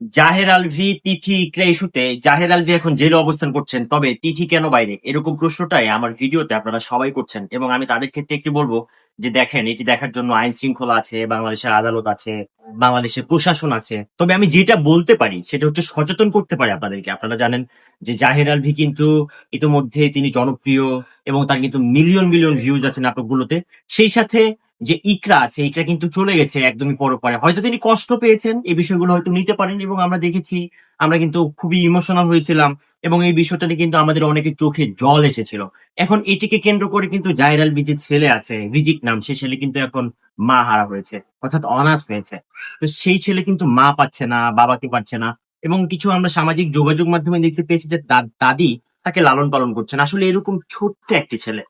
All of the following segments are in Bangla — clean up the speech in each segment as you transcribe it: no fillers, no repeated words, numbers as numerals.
জাহের আলভী, তিথি, ইকরা ইস্যুতে জাহের আলভী এখন জেলে অবস্থান করছেন, তবে তিথি কেন বাইরে? এরকম প্রশ্নটাই আমার ভিডিওতে আপনারা সবাই করছেন এবং আমি তাদের ক্ষেত্রে একটি বলবো যে দেখেন, এটি দেখার জন্য আইন শৃঙ্খলা আছে, বাংলাদেশের আদালত আছে, বাংলাদেশের প্রশাসন আছে। তবে আমি যেটা বলতে পারি সেটা হচ্ছে সচেতন করতে পারি আপনাদেরকে। আপনারা জানেন যে জাহের আলভী কিন্তু ইতিমধ্যে তিনি জনপ্রিয় এবং তার কিন্তু মিলিয়ন মিলিয়ন ভিউজ আছে নাটকগুলোতে। সেই সাথে যে ইকরা আছে, ইকরা কিন্তু চলে গেছে একদমই পরপারে। হয়তো তিনি কষ্ট পেয়েছেন, এই বিষয়গুলো হয়তো নিতে পারেন এবং আমরা দেখেছি, আমরা কিন্তু খুবই ইমোশনাল হয়েছিলাম এবং এই বিষয়টা নিয়ে কিন্তু আমাদের অনেকের চোখে জল এসেছিল। এখন এটিকে কেন্দ্র করে কিন্তু জাহের আলভী যে ছেলে আছে, রিজিক নাম, সে ছেলে কিন্তু এখন মা হারা হয়েছে, অর্থাৎ অনাথ হয়েছে। তো সেই ছেলে কিন্তু মা পাচ্ছে না, বাবাকে পাচ্ছে না এবং কিছু আমরা সামাজিক যোগাযোগ মাধ্যমে দেখতে পেয়েছি যে দাদি তাকে লালন পালন করছেন। আসলে এরকম ছোট্ট একটি ছেলে,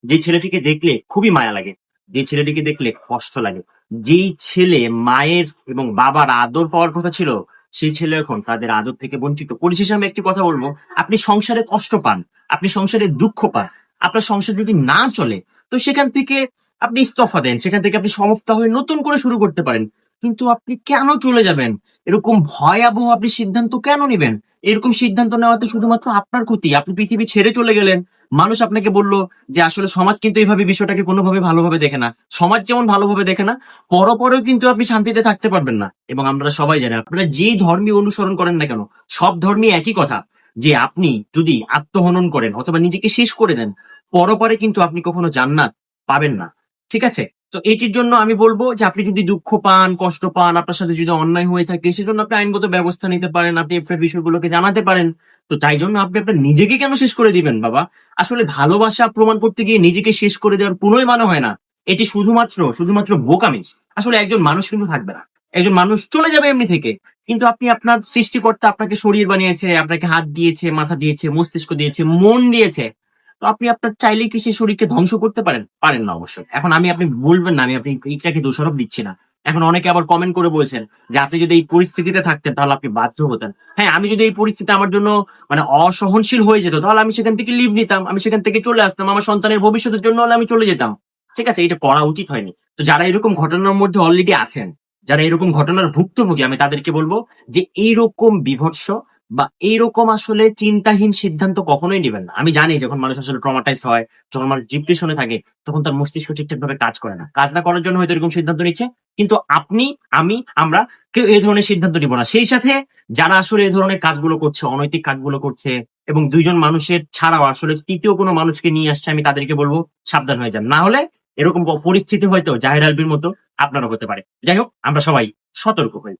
যে ছেলেটিকে দেখলে খুবই মায়া লাগে, যে ছেলেটিকে দেখলে কষ্ট লাগে, যেই ছেলে মায়ের এবং বাবার আদর পাওয়ার কথা ছিল, সেই ছেলে এখন তাদের আদর থেকে বঞ্চিত। পরিশেষে আমি একটি কথা বলবো, আপনি সংসারে কষ্ট পান, আপনি সংসারে দুঃখ পান, আপনার সংসার যদি না চলে, তো সেখান থেকে আপনি ইস্তফা দেন, সেখান থেকে আপনি সমাপ্ত হয়ে নতুন করে শুরু করতে পারেন। কিন্তু আপনি কেন চলে যাবেন? এরকম ভয়াবহ আপনি সিদ্ধান্ত কেন নিবেন? এরকম সিদ্ধান্ত নেওয়াতে শুধুমাত্র আপনার ক্ষতি। আপনি পৃথিবী ছেড়ে চলে গেলেন, মানুষ আপনাকে বলল যে আসলে সমাজ কিন্তু এইভাবে বিষয়টাকে কোনোভাবে ভালোভাবে দেখে না। সমাজ যেমন ভালোভাবে দেখে না, পরপরেও কিন্তু আপনি শান্তিতে থাকতে পারবেন না। এবং আমরা সবাই জানি, আপনারা যেই ধর্মই অনুসরণ করেন না কেন, সব ধর্মই একই কথা, যে আপনি যদি আত্মহনন করেন অথবা নিজেকে শেষ করে দেন, পরপরে কিন্তু আপনি কখনো জান্নাত পাবেন না। ঠিক আছে? তো এটির জন্য আমি বলবো যে আপনি যদি দুঃখ পান, কষ্ট পান, আপনার সাথে যদি অন্যায় হয়ে থাকে, সেজন্য আপনি আইনগত ব্যবস্থা নিতে পারেন, আপনি আপনার বিষয়গুলোকে জানাতে পারেন। তো তাই জন্য আপনি আপনার নিজেকে কেন শেষ করে দিবেন বাবা? আসলে ভালোবাসা প্রমাণ করতে গিয়ে নিজেকে শেষ করে দেওয়ার কোনোই মানে হয় না। এটি শুধুমাত্র বোকামি। আসলে একজন মানুষ কিন্তু থাকবে না, একজন মানুষ চলে যাবে এমনি থেকে। কিন্তু আপনি, আপনার সৃষ্টিকর্তা আপনাকে শরীর বানিয়েছে, আপনাকে হাত দিয়েছে, মাথা দিয়েছে, মস্তিষ্ক দিয়েছে, মন দিয়েছে। তো আপনি আপনার চাইলেই কি সেই শরীরকে ধ্বংস করতে পারেন? পারেন না অবশ্যই। এখন আপনি বলবেন না আমি আপনি এইটাকে দোষারোপ দিচ্ছি না। এখন অনেকে আবার কমেন্ট করে বলছেন যে আপনি যদি এই পরিস্থিতিতে থাকতেন তাহলে আপনি বাধ্য হতেন। হ্যাঁ, আমি যদি এই পরিস্থিতি আমার জন্য মানে অসহনশীল হয়ে যেত, তাহলে আমি সেখান থেকে লিভ নিতাম, আমি সেখান থেকে চলে আসতাম, আমার সন্তানের ভবিষ্যতের জন্য হলে আমি চলে যেতাম। ঠিক আছে, এটা করা উচিত হয়নি। তো যারা এরকম ঘটনার মধ্যে অলরেডি আছেন, যারা এরকম ঘটনার ভুক্তভোগী, আমি তাদেরকে বলবো যে এইরকম বিভৎস বা এইরকম আসলে চিন্তাহীন সিদ্ধান্ত কখনোই নেবেন না। আমি জানি যখন মানুষ আসলে ট্রমাটাইজড হয়, যখন মানুষ ডিপ্রেশনে থাকে, তখন তার মস্তিষ্ক ঠিকঠাক ভাবে কাজ করে না, কাজ না করার জন্য হয়তো এরকম সিদ্ধান্ত নিচ্ছে। কিন্তু আপনি, আমি, আমরা কেউ এই ধরনের সিদ্ধান্ত নিব না। সেই সাথে যারা আসলে এই ধরনের কাজগুলো করছে, অনৈতিক কাজগুলো করছে এবং দুইজন মানুষের ছাড়াও আসলে তৃতীয় কোনো মানুষকে নিয়ে আসছে, আমি তাদেরকে বলবো সাবধান হয়ে যান। না হলে এরকম পরিস্থিতি হয়তো জাহের আলভীর মতো আপনারও হতে পারে। যাই হোক, আমরা সবাই সতর্ক হই।